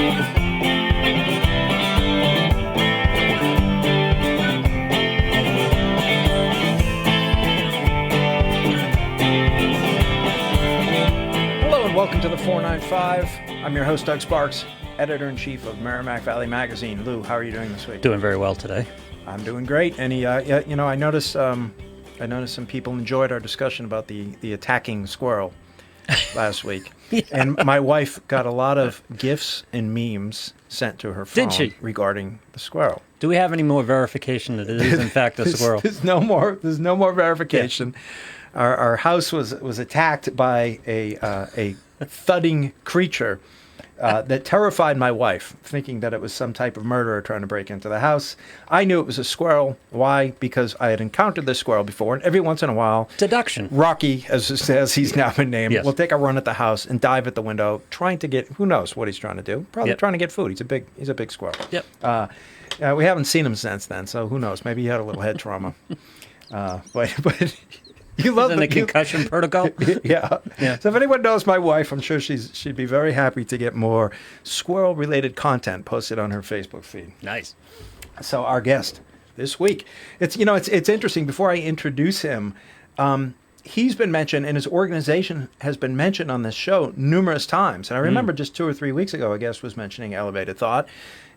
Welcome to the 495. I'm your host, Doug Sparks, editor-in-chief of Merrimack Valley Magazine. Lou, how are you doing this week? Doing very well today. I'm doing great. And I noticed some people enjoyed our discussion about the attacking squirrel last week. Yeah. And my wife got a lot of GIFs and memes sent to her phone regarding the squirrel. Do we have any more verification that it is in fact a squirrel? There's no more verification. Yeah. Our house was attacked by a thudding creature that terrified my wife, thinking that it was some type of murderer trying to break into the house. I knew it was a squirrel. Why? Because I had encountered this squirrel before, and every once in a while, deduction. Rocky, as he's now been named, yes, will take a run at the house and dive at the window, trying to get, who knows what he's trying to do? Probably trying to get food. He's a big squirrel. Yep. We haven't seen him since then, so who knows? Maybe he had a little head trauma. But you love the concussion protocol. Yeah. So if anyone knows my wife, I'm sure she'd be very happy to get more squirrel-related content posted on her Facebook feed. Nice. So our guest this week, it's interesting. Before I introduce him, he's been mentioned, and his organization has been mentioned on this show numerous times. And I remember just 2 or 3 weeks ago, a guest was mentioning Elevated Thought.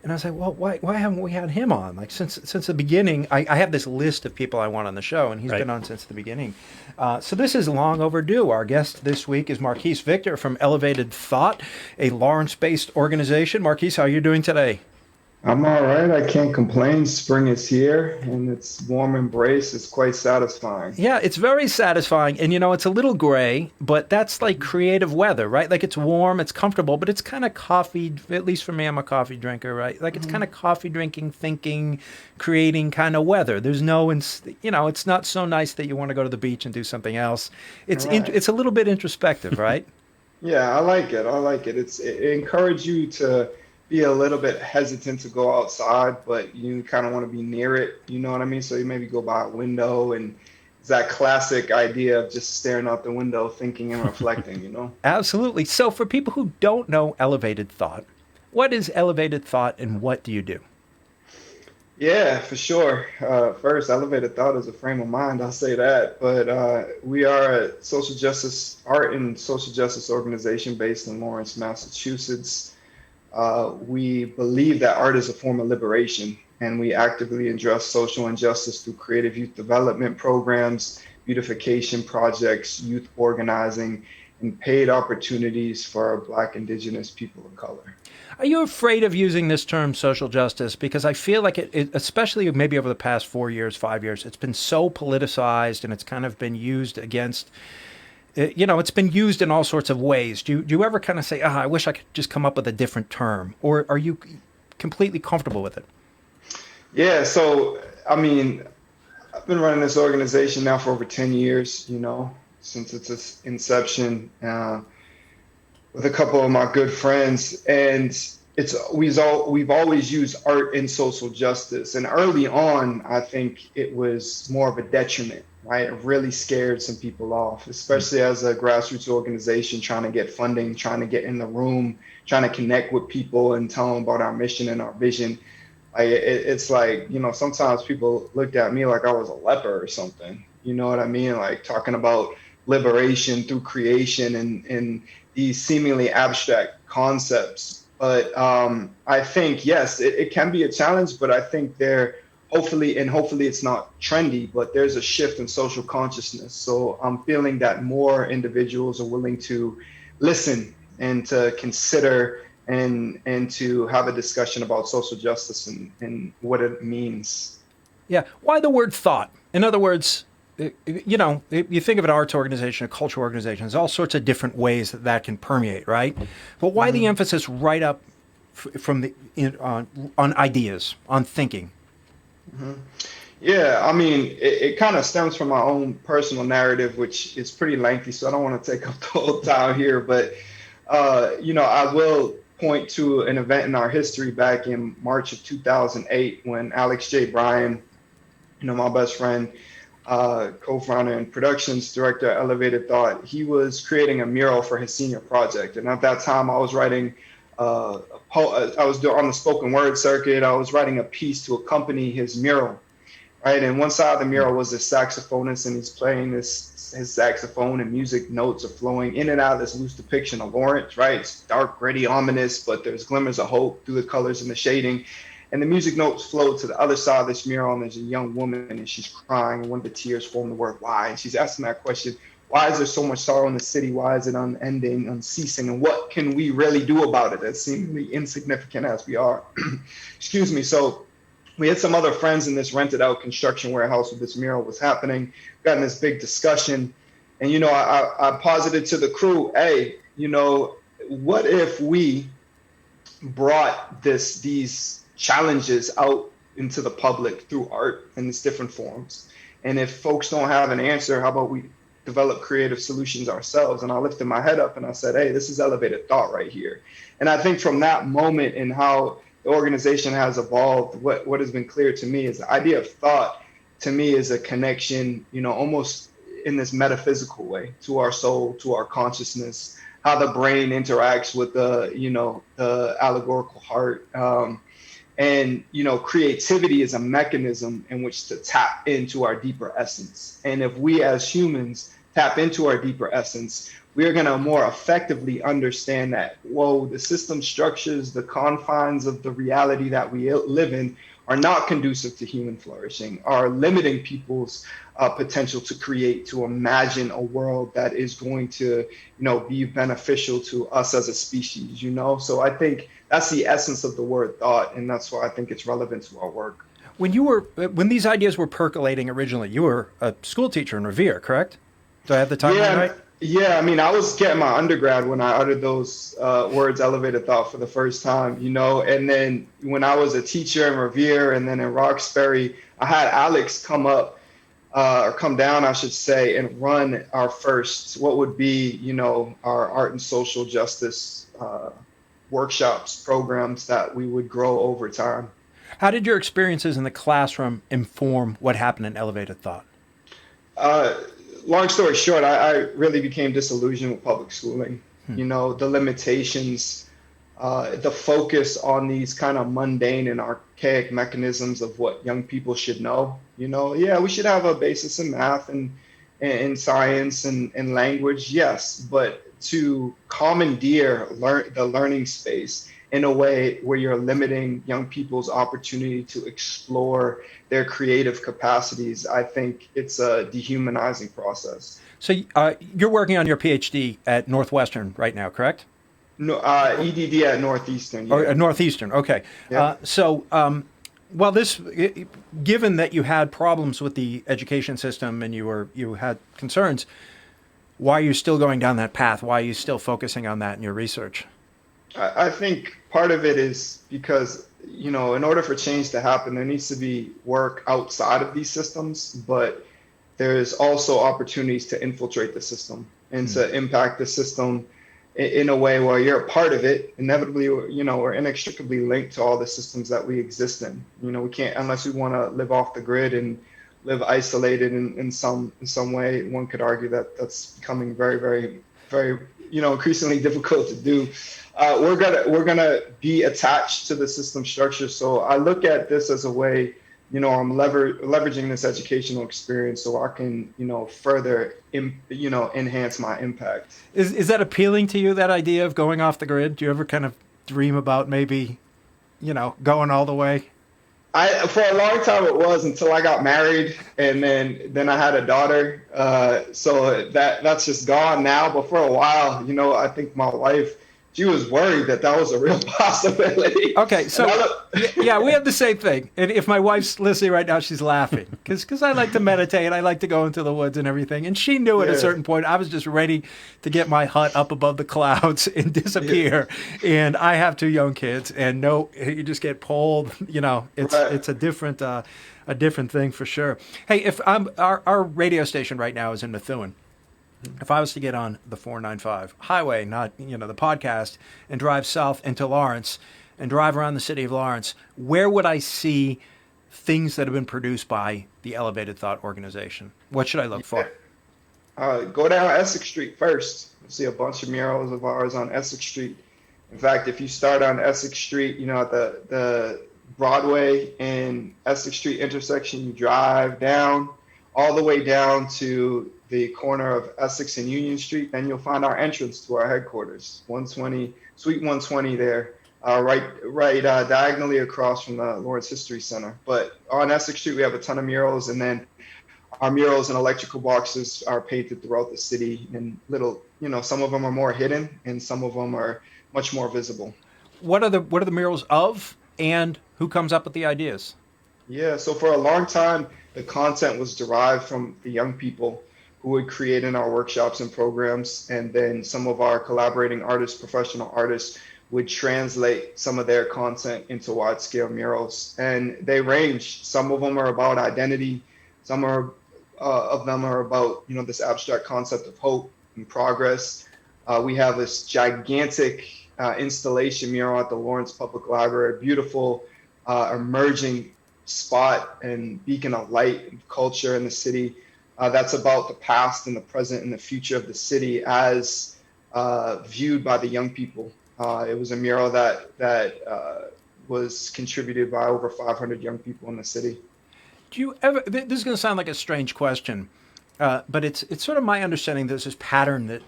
And I was like, well, why haven't we had him on? Like since the beginning, I have this list of people I want on the show, and he's been on since the beginning. So this is long overdue. Our guest this week is Marquis Victor from Elevated Thought, a Lawrence-based organization. Marquis, how are you doing today? I'm all right. I can't complain. Spring is here, and its warm embrace is quite satisfying. Yeah, it's very satisfying. And, it's a little gray, but that's like creative weather, right? Like it's warm, it's comfortable, but it's kind of coffee, at least for me, I'm a coffee drinker, right? Like it's kind of coffee drinking, thinking, creating kind of weather. There's no, it's not so nice that you want to go to the beach and do something else. It's it's a little bit introspective, right? Yeah, I like it. It encourages you to be a little bit hesitant to go outside, but you kind of want to be near it. You know what I mean? So you maybe go by a window, and it's that classic idea of just staring out the window, thinking and reflecting, Absolutely. So for people who don't know Elevated Thought, what is Elevated Thought and what do you do? Yeah, for sure. First, Elevated Thought is a frame of mind, I'll say that. But we are a art and social justice organization based in Lawrence, Massachusetts. We believe that art is a form of liberation, and we actively address social injustice through creative youth development programs, beautification projects, youth organizing, and paid opportunities for Black, Indigenous people of color. Are you afraid of using this term social justice? Because I feel like it especially maybe over the past 4 years, 5 years, it's been so politicized, and it's kind of been used against it's been used in all sorts of ways. Do you ever kind of say, I wish I could just come up with a different term? Or are you completely comfortable with it? Yeah, so, I've been running this organization now for over 10 years, since its inception, with a couple of my good friends. And we've always used art and social justice. And early on, I think it was more of a detriment. Right, it really scared some people off, especially as a grassroots organization trying to get funding, trying to get in the room, trying to connect with people and tell them about our mission and our vision. It's like, sometimes people looked at me like I was a leper or something. You know what I mean? Like talking about liberation through creation and these seemingly abstract concepts. But I think, yes, it can be a challenge, but I think hopefully it's not trendy, but there's a shift in social consciousness. So I'm feeling that more individuals are willing to listen and to consider and to have a discussion about social justice and what it means. Yeah. Why the word thought? In other words, you think of an arts organization, a cultural organization, there's all sorts of different ways that can permeate, right? But why the emphasis right up from on ideas, on thinking? Mm-hmm. Yeah, it kind of stems from my own personal narrative, which is pretty lengthy, so I don't want to take up the whole time here. But, I will point to an event in our history back in March of 2008 when Alex J. Bryan, my best friend, co-founder and productions director at Elevated Thought, he was creating a mural for his senior project. And at that time, I was writing I was on the spoken word circuit. I was writing a piece to accompany his mural, right? And one side of the mural was this saxophonist, and he's playing his saxophone, and music notes are flowing in and out of this loose depiction of Lawrence, right? It's dark, gritty, ominous, but there's glimmers of hope through the colors and the shading. And the music notes flow to the other side of this mural, and there's a young woman, and she's crying, and one of the tears form the word why. And she's asking that question: why is there so much sorrow in the city? Why is it unending, unceasing? And what can we really do about it, as seemingly insignificant as we are? Excuse me. So we had some other friends in this rented out construction warehouse where this mural was happening. Got in this big discussion. And, I posited to the crew, hey, what if we brought these challenges out into the public through art in its different forms? And if folks don't have an answer, how about we develop creative solutions ourselves? And I lifted my head up and I said, hey, this is elevated thought right here. And I think from that moment and how the organization has evolved, what has been clear to me is the idea of thought to me is a connection, almost in this metaphysical way to our soul, to our consciousness, how the brain interacts with the allegorical heart. And creativity is a mechanism in which to tap into our deeper essence. And if we as humans tap into our deeper essence, we are going to more effectively understand that, the system structures, the confines of the reality that we live in are not conducive to human flourishing, are limiting people's potential to create, to imagine a world that is going to, be beneficial to us as a species, So I think that's the essence of the word thought, and that's why I think it's relevant to our work. When these ideas were percolating originally, you were a school teacher in Revere, correct? Do I have the timeline right? Yeah, I was getting my undergrad when I uttered those words, elevated thought, for the first time, and then when I was a teacher in Revere and then in Roxbury, I had Alex come down, I should say, and run our first, what would be, our art and social justice workshops, programs that we would grow over time. How did your experiences in the classroom inform what happened in elevated thought? Long story short, I really became disillusioned with public schooling. The limitations, the focus on these kind of mundane and archaic mechanisms of what young people should know. We should have a basis in math and science and language, yes, but to commandeer the learning space in a way where you're limiting young people's opportunity to explore their creative capacities, I think it's a dehumanizing process. So you're working on your PhD at Northwestern right now, correct? No, EDD at Northeastern. Yeah. Or Northeastern, okay. Yeah. Given that you had problems with the education system and you had concerns, why are you still going down that path? Why are you still focusing on that in your research? I think part of it is because, in order for change to happen, there needs to be work outside of these systems, but there's also opportunities to infiltrate the system and to impact the system in a way where you're a part of it. Inevitably, we're inextricably linked to all the systems that we exist in. We can't, unless we want to live off the grid and live isolated in some way. One could argue that that's becoming very, very, very, increasingly difficult to do. We're gonna be attached to the system structure. So I look at this as a way, I'm leveraging this educational experience so I can, further, enhance my impact. Is that appealing to you, that idea of going off the grid? Do you ever kind of dream about maybe, going all the way? For a long time it was, until I got married, and then I had a daughter. So that's just gone now. But for a while, I think my wife, she was worried that was a real possibility. Okay, so yeah, we have the same thing. And if my wife's listening right now, she's laughing because I like to meditate, I like to go into the woods and everything. And she knew at a certain point I was just ready to get my hut up above the clouds and disappear. Yeah. And I have 2 young kids, and you just get pulled. It's a different thing for sure. Hey, if our radio station right now is in Methuen. If I was to get on the 495 highway, not the podcast, and drive south into Lawrence and drive around the city of Lawrence, where would I see things that have been produced by the Elevated Thought organization? What should I look for? Go down Essex Street first. You'll see a bunch of murals of ours on Essex Street. In fact, if you start on Essex Street, at the Broadway and Essex Street intersection, you drive down all the way down to the corner of Essex and Union Street, then you'll find our entrance to our headquarters, 120, Suite 120 there, right diagonally across from the Lawrence History Center. But on Essex Street, we have a ton of murals, and then our murals and electrical boxes are painted throughout the city, and some of them are more hidden, and some of them are much more visible. What are the murals of, and who comes up with the ideas? Yeah, so for a long time, the content was derived from the young people who would create in our workshops and programs, and then some of our collaborating artists, professional artists, would translate some of their content into wide-scale murals. And they range. Some of them are about identity. Some of them are about this abstract concept of hope and progress. We have this gigantic installation mural at the Lawrence Public Library, a beautiful emerging spot and beacon of light and culture in the city. That's about the past and the present and the future of the city as viewed by the young people. It was a mural that was contributed by over 500 young people in the city. Do you ever? This is going to sound like a strange question, but it's sort of my understanding there's this pattern that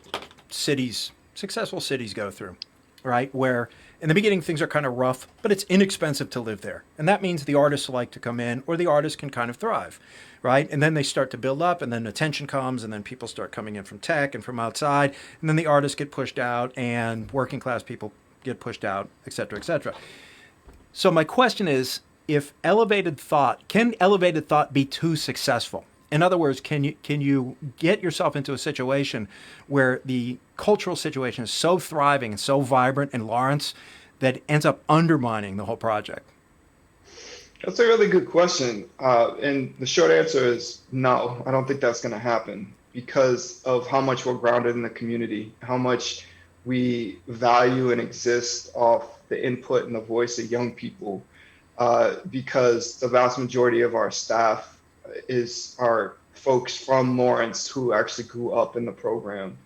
successful cities go through, right? Where in the beginning things are kind of rough, but it's inexpensive to live there, and that means the artists like to come in, or the artists can kind of thrive, right? And then they start to build up, and then attention comes, and then people start coming in from tech and from outside, and then the artists get pushed out, and working class people get pushed out, et cetera, et cetera. So my question is, can elevated thought be too successful? In other words, can you get yourself into a situation where the cultural situation is so thriving and so vibrant in Lawrence that it ends up undermining the whole project? That's a really good question. And the short answer is no, I don't think that's going to happen because of how much we're grounded in the community, how much we value and exist off the input and the voice of young people. Because the vast majority of our staff are folks from Lawrence who actually grew up in the program.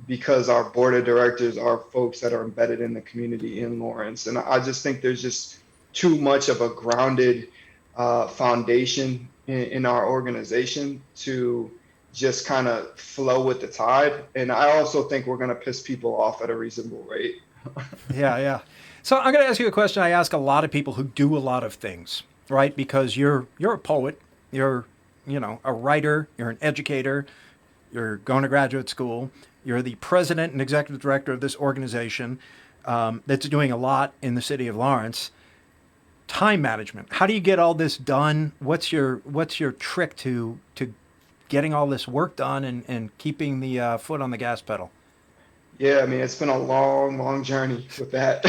Because our board of directors are folks that are embedded in the community in Lawrence. And I just think there's just too much of a grounded foundation in our organization to just kind of flow with the tide. And I also think we're going to piss people off at a reasonable rate. Yeah. So I'm going to ask you a question I ask a lot of people who do a lot of things, right? Because you're a poet, you're a writer, you're an educator, you're going to graduate school, you're the president and executive director of this organization that's doing a lot in the city of Lawrence. Time management. How do you get all this done? What's your trick to getting all this work done and keeping the foot on the gas pedal? Yeah, I mean, it's been a long, long journey with that.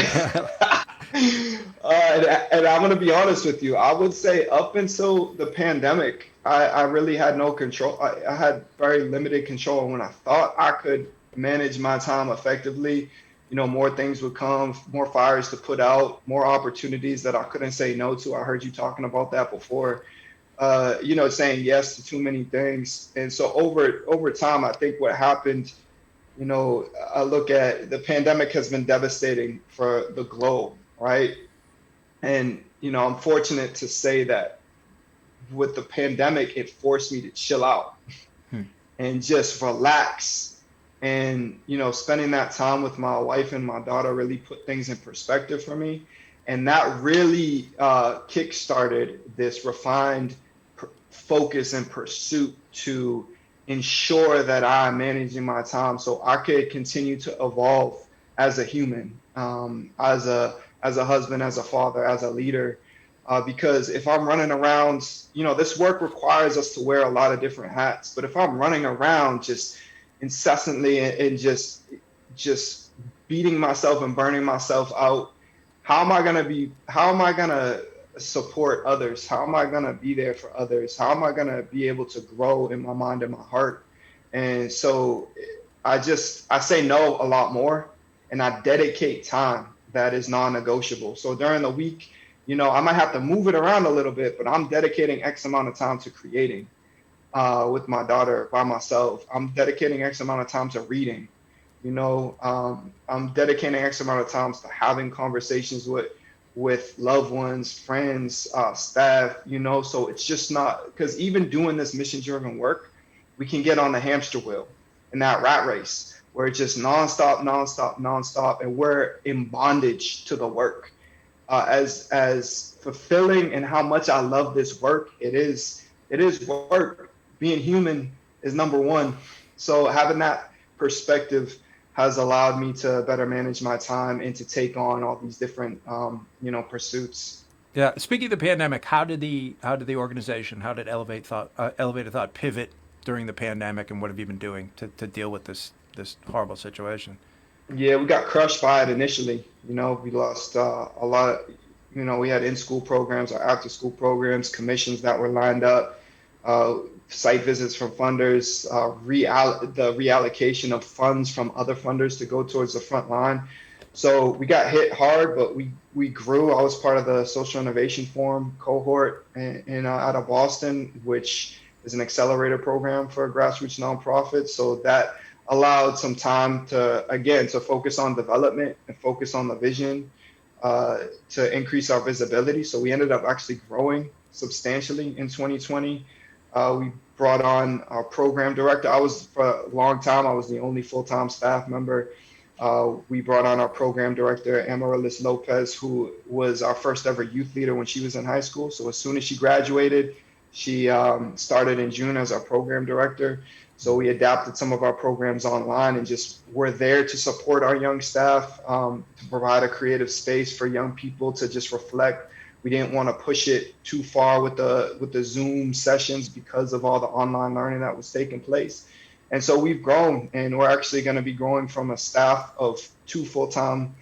And I'm going to be honest with you. I would say up until the pandemic, I really had no control. I had very limited control. When I thought I could manage my time effectively, more things would come, more fires to put out, more opportunities that I couldn't say no to. I heard you talking about that before, saying yes to too many things. And so over time, I think what happened, I look at the pandemic has been devastating for the globe, right? And, I'm fortunate to say that with the pandemic, it forced me to chill out and just relax. And, spending that time with my wife and my daughter really put things in perspective for me. And that really kickstarted this refined focus and pursuit to ensure that I'm managing my time so I could continue to evolve as a human, as a husband, as a father, as a leader. Because if I'm running around, this work requires us to wear a lot of different hats. But if I'm running around just incessantly and just beating myself and burning myself out, how am I gonna support others? How am I going to be there for others? How am I going to be able to grow in my mind and my heart? And so I say no a lot more, and I dedicate time that is non-negotiable. So during the week, I might have to move it around a little bit, but I'm dedicating X amount of time to creating with my daughter by myself. I'm dedicating X amount of time to reading. I'm dedicating X amount of times to having conversations with loved ones, friends, staff, so it's just not, because even doing this mission driven work, we can get on the hamster wheel in that rat race where it's just nonstop, nonstop, nonstop, and we're in bondage to the work. As fulfilling and how much I love this work, it is work. Being human is number one. So having that perspective has allowed me to better manage my time and to take on all these different pursuits. Yeah. Speaking of the pandemic, how did the organization, how did Elevated Thought pivot during the pandemic, and what have you been doing to deal with this horrible situation? Yeah, we got crushed by it initially. We lost a lot. We had in-school programs or after-school programs, commissions that were lined up, site visits from funders, the reallocation of funds from other funders to go towards the front line. So we got hit hard, but we grew. I was part of the Social Innovation Forum cohort out of Boston, which is an accelerator program for grassroots nonprofits. So that allowed some time to focus on development and focus on the vision, to increase our visibility. So we ended up actually growing substantially in 2020. We brought on our program director. For a long time, I was the only full-time staff member. We brought on our program director, Amaryllis Lopez, who was our first ever youth leader when she was in high school. So as soon as she graduated, she started in June as our program director. So we adapted some of our programs online and just were there to support our young staff, to provide a creative space for young people to just reflect. We didn't want to push it too far with the Zoom sessions because of all the online learning that was taking place. And so we've grown, and we're actually going to be growing from a staff of two full-time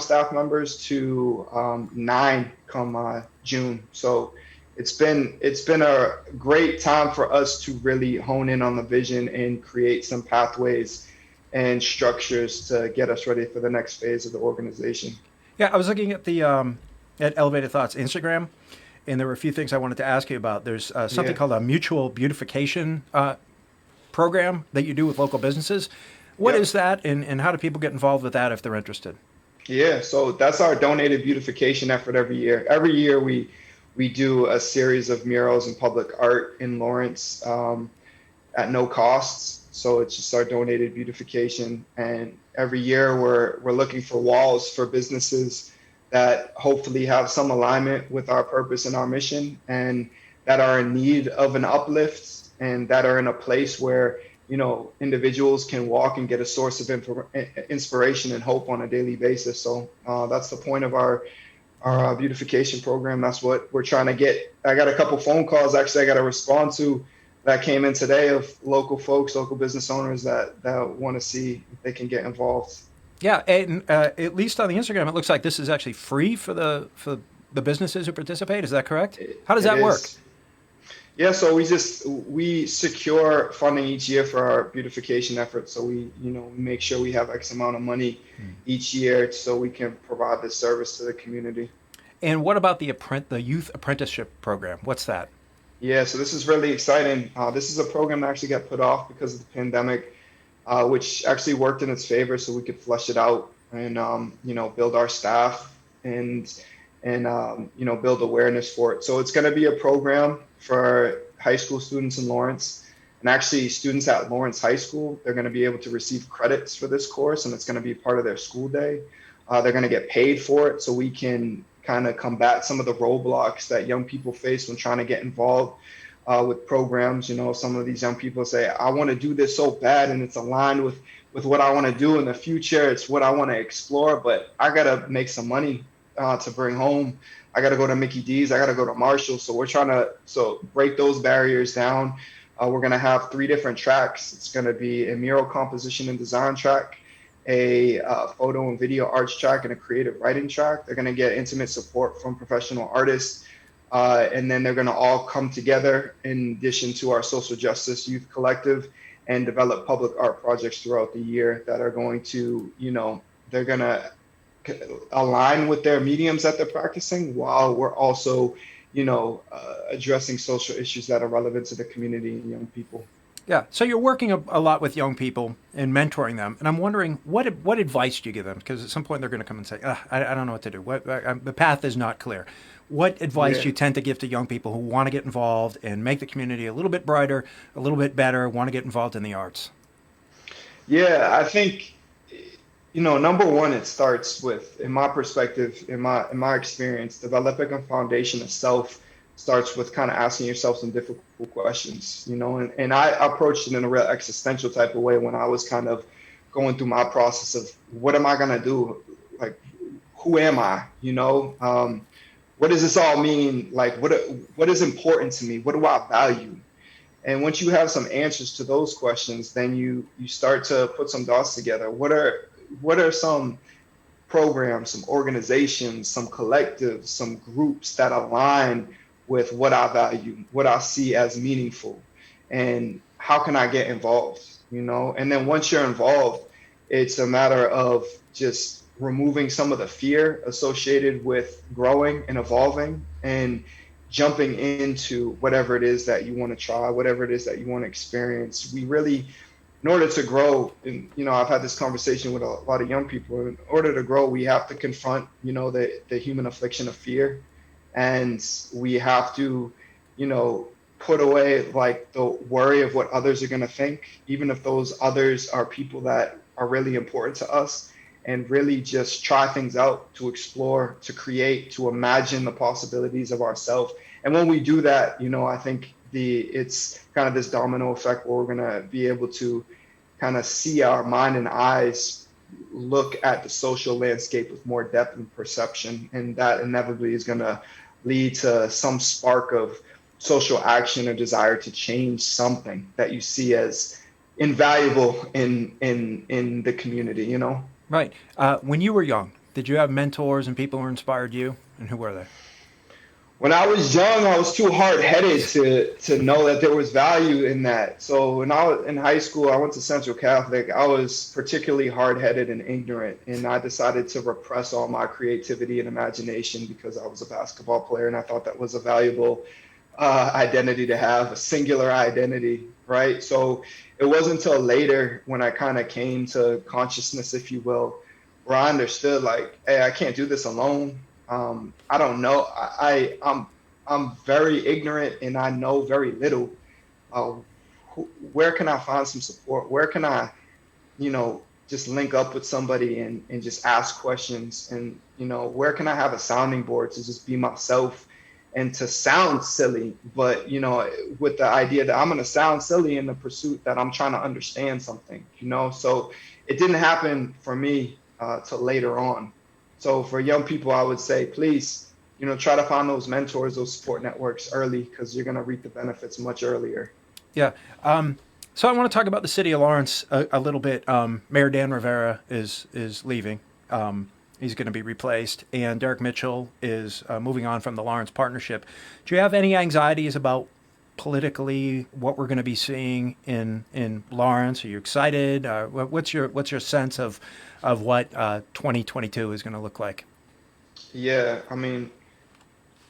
staff members to 9 come June. So it's been a great time for us to really hone in on the vision and create some pathways and structures to get us ready for the next phase of the organization. Yeah, I was looking at the at Elevated Thoughts Instagram, and there were a few things I wanted to ask you about. There's something called a mutual beautification program that you do with local businesses. What is that, and how do people get involved with that if they're interested? Yeah, so that's our donated beautification effort every year. Every year we do a series of murals and public art in Lawrence at no costs. So it's just our donated beautification. And every year we're looking for walls for businesses that hopefully have some alignment with our purpose and our mission, and that are in need of an uplift, and that are in a place where individuals can walk and get a source of inspiration and hope on a daily basis. So that's the point of our beautification program. That's what we're trying to get. I got a couple phone calls actually I got to respond to that came in today of local folks, local business owners that want to see if they can get involved. Yeah, and at least on the Instagram, it looks like this is actually free for the businesses who participate. Is that correct? How does that work? Yeah, so we secure funding each year for our beautification efforts. So we make sure we have X amount of money each year so we can provide this service to the community. And what about the youth apprenticeship program? What's that? Yeah, so this is really exciting. This is a program that actually got put off because of the pandemic, which actually worked in its favor, so we could flush it out and build our staff and build awareness for it. So it's going to be a program for high school students in Lawrence, and actually students at Lawrence High School. They're going to be able to receive credits for this course, and it's going to be part of their school day. They're going to get paid for it, so we can kind of combat some of the roadblocks that young people face when trying to get involved with programs. Some of these young people say, I want to do this so bad, and it's aligned with what I want to do in the future. It's what I want to explore, but I got to make some money to bring home. I got to go to Mickey D's. I got to go to Marshall. So we're trying to break those barriers down. We're going to have 3 different tracks. It's going to be a mural composition and design track, a photo and video arts track, and a creative writing track. They're going to get intimate support from professional artists. And then they're going to all come together in addition to our social justice youth collective and develop public art projects throughout the year that are going to, they're going to align with their mediums that they're practicing while we're also, addressing social issues that are relevant to the community and young people. Yeah. So you're working a lot with young people and mentoring them, and I'm wondering what advice do you give them? Because at some point they're going to come and say, I don't know what to do. The path is not clear. What advice Yeah. do you tend to give to young people who want to get involved and make the community a little bit brighter, a little bit better, want to get involved in the arts? Yeah, I think, number one, it starts with, in my perspective, in my experience, developing a foundation of self starts with kind of asking yourself some difficult questions, and I approached it in a real existential type of way when I was kind of going through my process of what am I gonna do? Like, who am I? What does this all mean? Like, what is important to me? What do I value? And once you have some answers to those questions, then you start to put some dots together. What are some programs, some organizations, some collectives, some groups that align with what I value, what I see as meaningful, and how can I get involved? And then once you're involved, it's a matter of just removing some of the fear associated with growing and evolving and jumping into whatever it is that you want to try, whatever it is that you want to experience. We really, in order to grow, and I've had this conversation with a lot of young people. In order to grow, we have to confront, the human affliction of fear, and we have to, put away like the worry of what others are going to think, even if those others are people that are really important to us, and really just try things out, to explore, to create, to imagine the possibilities of ourselves. And when we do that, I think it's kind of this domino effect where we're going to be able to kind of see our mind and eyes look at the social landscape with more depth and perception. And that inevitably is going to lead to some spark of social action or desire to change something that you see as invaluable in the community. Right. When you were young, did you have mentors and people who inspired you, and who were they? When I was young, I was too hard-headed to know that there was value in that. So when I was in high school, I went to Central Catholic. I was particularly hard-headed and ignorant, and I decided to repress all my creativity and imagination because I was a basketball player, and I thought that was a valuable identity to have, a singular identity, right? So it wasn't until later when I kind of came to consciousness, if you will, where I understood like, hey, I can't do this alone. I don't know. I'm very ignorant and I know very little. Uh, where can I find some support? Where can I, just link up with somebody and just ask questions? And, where can I have a sounding board to just be myself and to sound silly, but, with the idea that I'm going to sound silly in the pursuit that I'm trying to understand something, So it didn't happen for me till later on. So for young people, I would say, please, try to find those mentors, those support networks early, because you're going to reap the benefits much earlier. Yeah. So I want to talk about the city of Lawrence a little bit. Mayor Dan Rivera is leaving. He's going to be replaced, and Derek Mitchell is moving on from the Lawrence Partnership. Do you have any anxieties about politically what we're going to be seeing in Lawrence? Are you excited? What's your sense of what 2022 is going to look like? Yeah, I mean,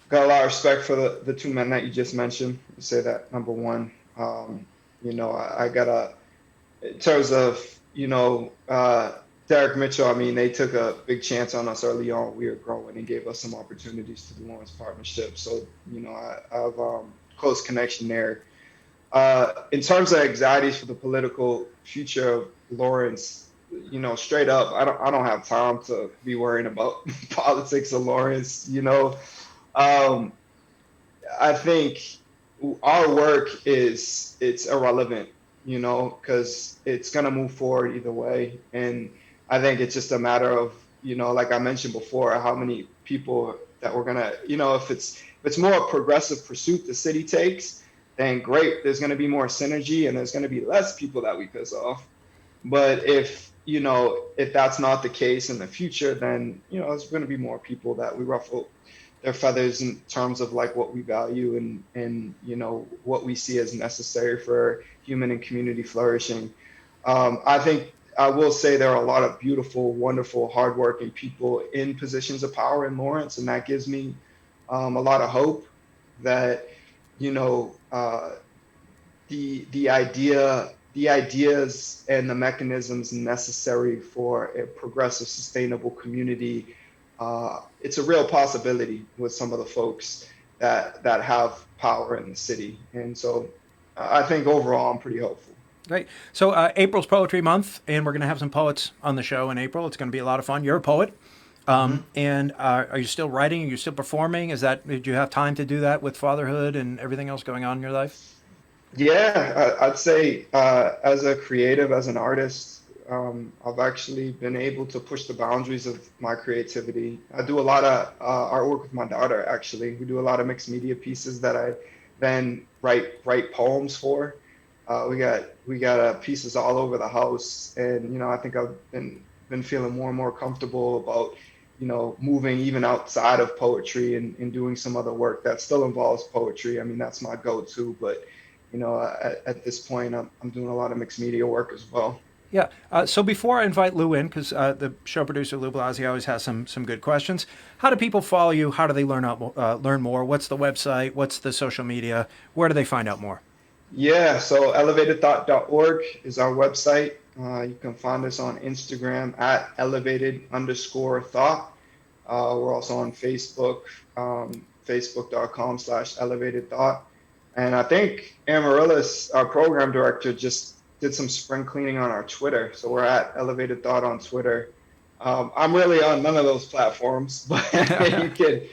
got a lot of respect for the two men that you just mentioned. You say that, number one. I got in terms of, Derek Mitchell, I mean, they took a big chance on us early on. We were growing and gave us some opportunities to the Lawrence Partnership. So, I have close connection there. In terms of anxieties for the political future of Lawrence, straight up, I don't have time to be worrying about politics of Lawrence. I think our work it's irrelevant, because it's gonna move forward either way, and I think it's just a matter of, like I mentioned before, how many people that we're gonna, if it's more a progressive pursuit the city takes, then great. There's gonna be more synergy and there's gonna be less people that we piss off. But if that's not the case in the future, then there's gonna be more people that we ruffle their feathers in terms of like what we value and what we see as necessary for human and community flourishing. I think I will say there are a lot of beautiful, wonderful, hardworking people in positions of power in Lawrence, and that gives me a lot of hope that the ideas and the mechanisms necessary for a progressive, sustainable community. It's a real possibility with some of the folks that have power in the city, and so I think overall I'm pretty hopeful. Great. So April's Poetry Month, and we're going to have some poets on the show in April. It's going to be a lot of fun. You're a poet. And are you still writing? Are you still performing? Did you have time to do that with fatherhood and everything else going on in your life? Yeah, I'd say as a creative, as an artist, I've actually been able to push the boundaries of my creativity. I do a lot of artwork with my daughter, actually. We do a lot of mixed media pieces that I then write poems for. We got pieces all over the house, and I think I've been feeling more and more comfortable about moving even outside of poetry and doing some other work that still involves poetry. I mean, that's my go-to, but at this point, I'm doing a lot of mixed media work as well. Yeah. So before I invite Lou in, because the show producer Lou Blasi always has some good questions. How do people follow you? How do they learn more? What's the website? What's the social media? Where do they find out more? Yeah. So elevatedthought.org is our website. You can find us on Instagram at elevated_thought. We're also on Facebook, facebook.com/elevatedthought. And I think Amaryllis, our program director, just did some spring cleaning on our Twitter. So we're at Elevated Thought on Twitter. I'm really on none of those platforms, but you could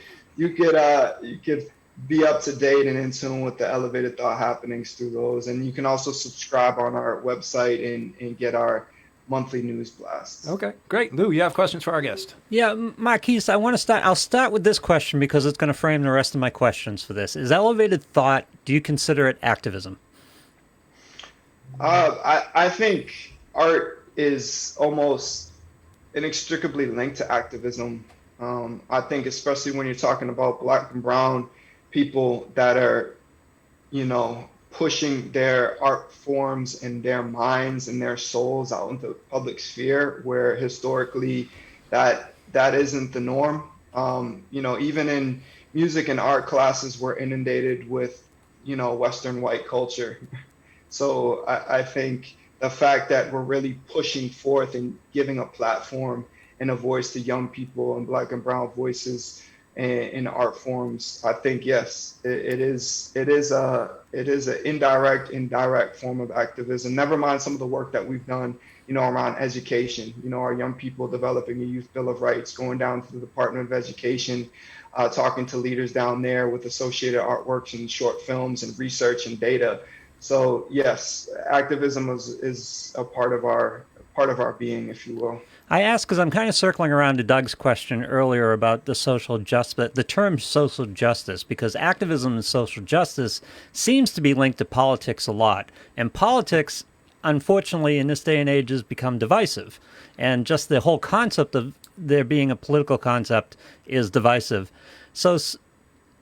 be up to date and in tune with the Elevated Thought happenings through those. And you can also subscribe on our website and get our monthly news blasts. Okay, great. Lou, you have questions for our guest? Yeah, Marquiss, I'll start with this question because it's going to frame the rest of my questions for this. Is elevated thought, do you consider it activism? I think art is almost inextricably linked to activism. I think especially when you're talking about Black and brown people that are, pushing their art forms and their minds and their souls out into the public sphere, where historically that isn't the norm. Even in music and art classes, we're inundated with, Western white culture. So I think the fact that we're really pushing forth and giving a platform and a voice to young people and Black and brown voices in art forms, I think yes, it is an indirect form of activism. Never mind some of the work that we've done, around education. Our young people developing a youth bill of rights, going down to the Department of Education, talking to leaders down there with associated artworks and short films and research and data. So yes, activism is a part of our being, if you will. I ask because I'm kind of circling around to Doug's question earlier about the term social justice, because activism and social justice seems to be linked to politics a lot. And politics, unfortunately, in this day and age has become divisive. And just the whole concept of there being a political concept is divisive. So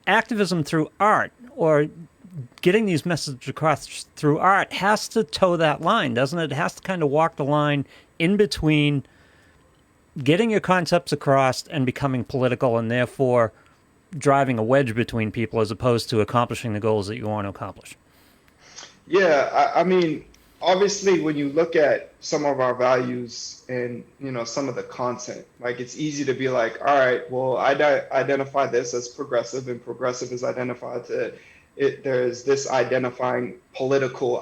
activism through art, or getting these messages across through art, has to toe that line, doesn't it? It has to kind of walk the line in between getting your concepts across and becoming political, and therefore driving a wedge between people as opposed to accomplishing the goals that you want to accomplish. Yeah, I mean, obviously, when you look at some of our values and, some of the content, like it's easy to be like, all right, well, I identify this as progressive, and progressive is identified to there's this identifying political,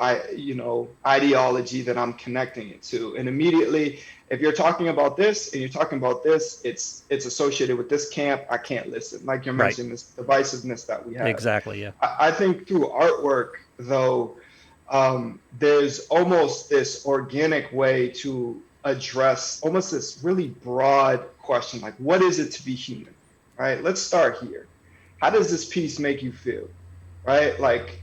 ideology that I'm connecting it to. And immediately, if you're talking about this and you're talking about this, it's associated with this camp, I can't listen. Like you're mentioning, this divisiveness that we have. Exactly, yeah. I think through artwork, though, there's almost this organic way to address almost this really broad question, like, what is it to be human, right? Let's start here. How does this piece make you feel? Right? Like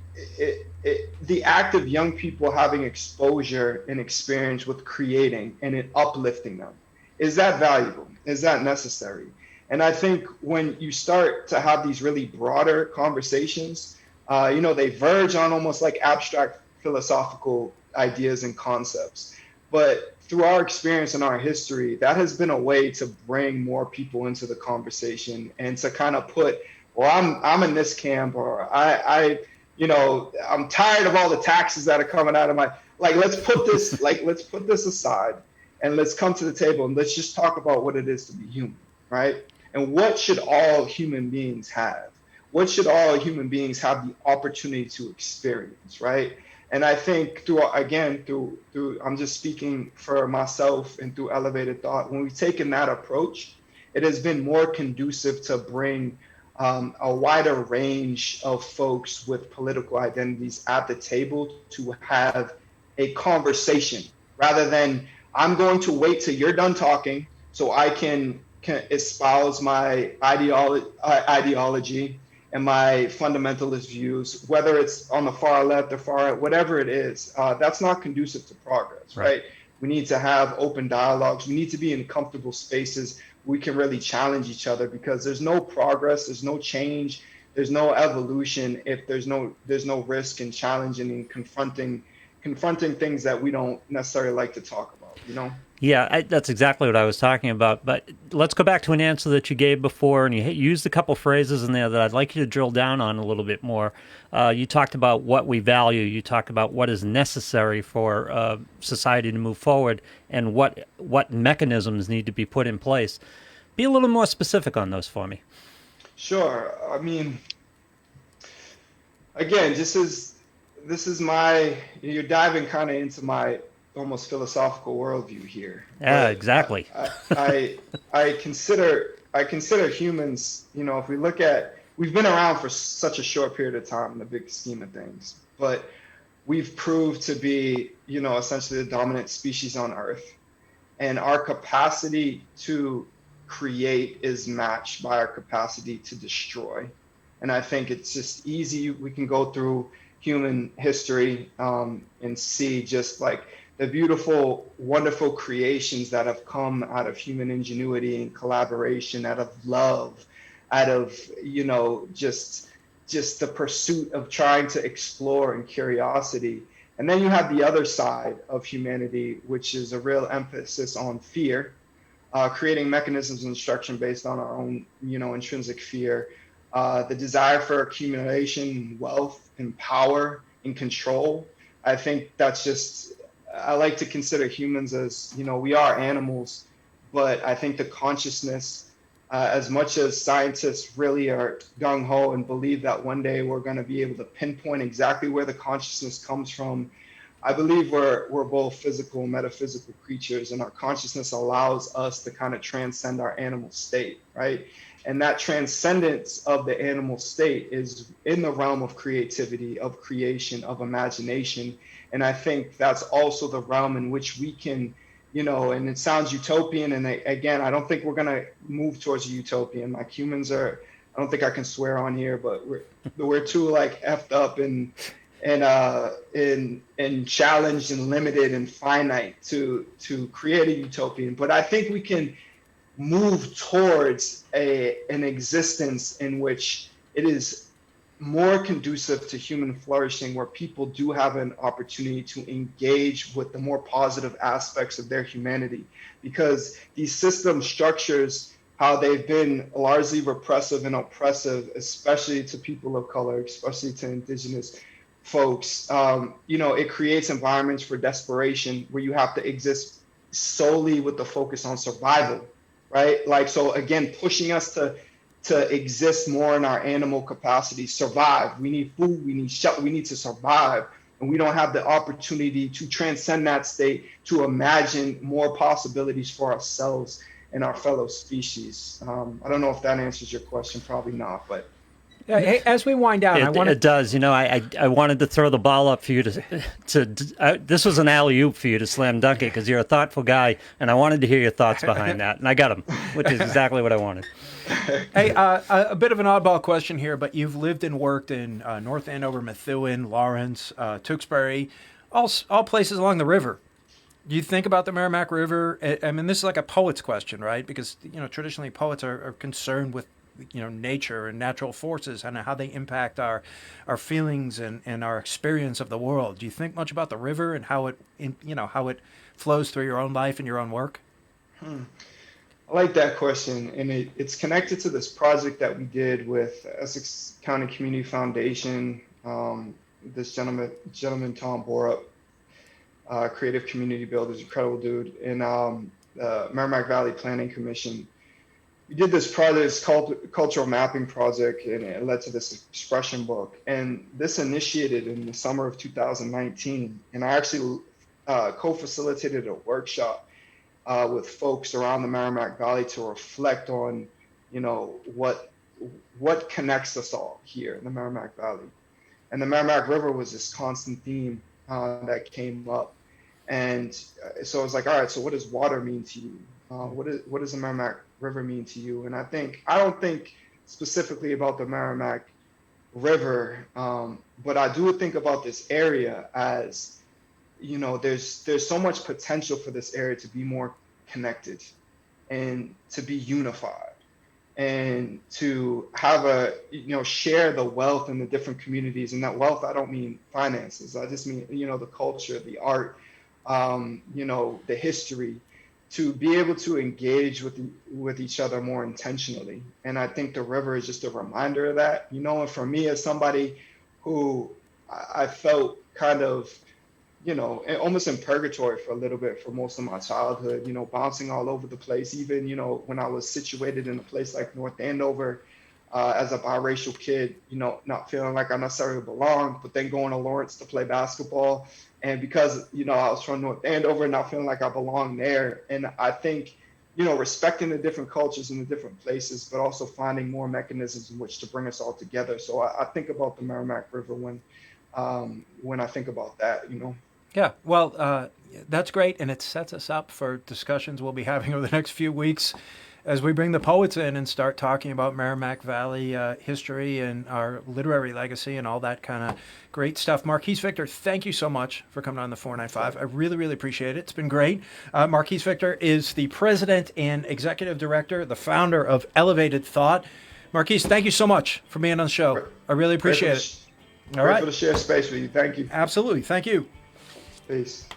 the act of young people having exposure and experience with creating and it uplifting them. Is that valuable? Is that necessary? And I think when you start to have these really broader conversations, they verge on almost like abstract philosophical ideas and concepts. But through our experience and our history, that has been a way to bring more people into the conversation and to kind of put, well, I'm in this camp, or I I'm tired of all the taxes that are coming out of my, like, let's put this aside and let's come to the table and let's just talk about what it is to be human, right? And what should all human beings have? What should all human beings have the opportunity to experience, right? And I think through I'm just speaking for myself and through elevated thought, when we've taken that approach, it has been more conducive to bring a wider range of folks with political identities at the table to have a conversation rather than I'm going to wait till you're done talking so I can espouse my ideology and my fundamentalist views, whether it's on the far left or far right, whatever it is. That's not conducive to progress, right? We need to have open dialogues. We need to be in comfortable spaces we can really challenge each other, because there's no progress, there's no change, there's no evolution if there's no risk in challenging and confronting things that we don't necessarily like to talk about. Yeah, that's exactly what I was talking about. But let's go back to an answer that you gave before, and you used a couple phrases in there that I'd like you to drill down on a little bit more. You talked about what we value. You talked about what is necessary for society to move forward, and what mechanisms need to be put in place. Be a little more specific on those for me. Sure. I mean, again, this is you're diving kind of into my almost philosophical worldview here. Yeah, exactly. I consider humans, if we look at, we've been around for such a short period of time in the big scheme of things, but we've proved to be, essentially the dominant species on Earth. And our capacity to create is matched by our capacity to destroy. And I think it's just easy. We can go through human history and see just like the beautiful, wonderful creations that have come out of human ingenuity and collaboration, out of love, out of, just the pursuit of trying to explore and curiosity. And then you have the other side of humanity, which is a real emphasis on fear, creating mechanisms of instruction based on our own, intrinsic fear, the desire for accumulation, wealth, and power and control. I think that's just, I like to consider humans as, we are animals, but I think the consciousness, as much as scientists really are gung-ho and believe that one day we're going to be able to pinpoint exactly where the consciousness comes from, I believe we're both physical and metaphysical creatures, and our consciousness allows us to kind of transcend our animal state, right? And that transcendence of the animal state is in the realm of creativity, of creation, of imagination. And I think that's also the realm in which we can, and it sounds utopian. And again, I don't think we're going to move towards a utopian. Like humans are, I don't think I can swear on here, but we're too like effed up and challenged and limited and finite to create a utopian. But I think we can move towards an existence in which it is more conducive to human flourishing, where people do have an opportunity to engage with the more positive aspects of their humanity, because these system structures, how they've been largely repressive and oppressive, especially to people of color, especially to indigenous folks, it creates environments for desperation where you have to exist solely with the focus on survival, right? Like, so again, pushing us to exist more in our animal capacity, survive. We need food, we need shelter, we need to survive. And we don't have the opportunity to transcend that state, to imagine more possibilities for ourselves and our fellow species. I don't know if that answers your question, probably not, but. Hey, as we wind down, it does. I wanted to throw the ball up for you this was an alley-oop for you to slam dunk it, because you're a thoughtful guy, and I wanted to hear your thoughts behind that, and I got them, which is exactly what I wanted. Hey, a bit of an oddball question here, but you've lived and worked in North Andover, Methuen, Lawrence, Tewksbury, all places along the river. Do you think about the Merrimack River? I mean, this is like a poet's question, right? Because traditionally poets are concerned with nature and natural forces and how they impact our feelings and our experience of the world. Do you think much about the river and how it flows through your own life and your own work? I like that question, and it's connected to this project that we did with Essex County Community Foundation This gentleman Tom Borup, creative community builders, incredible dude, and Merrimack Valley Planning Commission. We did this project, it's called cultural mapping project, and it led to this expression book. And this initiated in the summer of 2019. And I actually co-facilitated a workshop with folks around the Merrimack Valley to reflect on, what connects us all here in the Merrimack Valley. And the Merrimack River was this constant theme that came up. And so I was like, all right, so what does water mean to you? What does the Merrimack River mean to you? And I don't think specifically about the Merrimack River, but I do think about this area as, there's so much potential for this area to be more connected and to be unified and to have share the wealth in the different communities. And that wealth, I don't mean finances. I just mean, the culture, the art, the history, to be able to engage with each other more intentionally. And I think the river is just a reminder of that, and for me as somebody who I felt kind of, almost in purgatory for a little bit for most of my childhood, bouncing all over the place, even, when I was situated in a place like North Andover, as a biracial kid, not feeling like I necessarily belonged, but then going to Lawrence to play basketball. And because, I was from North Andover, not feeling like I belonged there. And I think, respecting the different cultures in the different places, but also finding more mechanisms in which to bring us all together. So I think about the Merrimack River when I think about that, Yeah, well, that's great, and it sets us up for discussions we'll be having over the next few weeks as we bring the poets in and start talking about Merrimack Valley history and our literary legacy and all that kind of great stuff. Marquis Victor, thank you so much for coming on the 495. I really, really appreciate it. It's been great. Marquis Victor is the president and executive director, the founder of Elevated Thought. Marquis, thank you so much for being on the show. I really appreciate it. All right. Grateful to share space with you. Thank you. Absolutely. Thank you. Peace.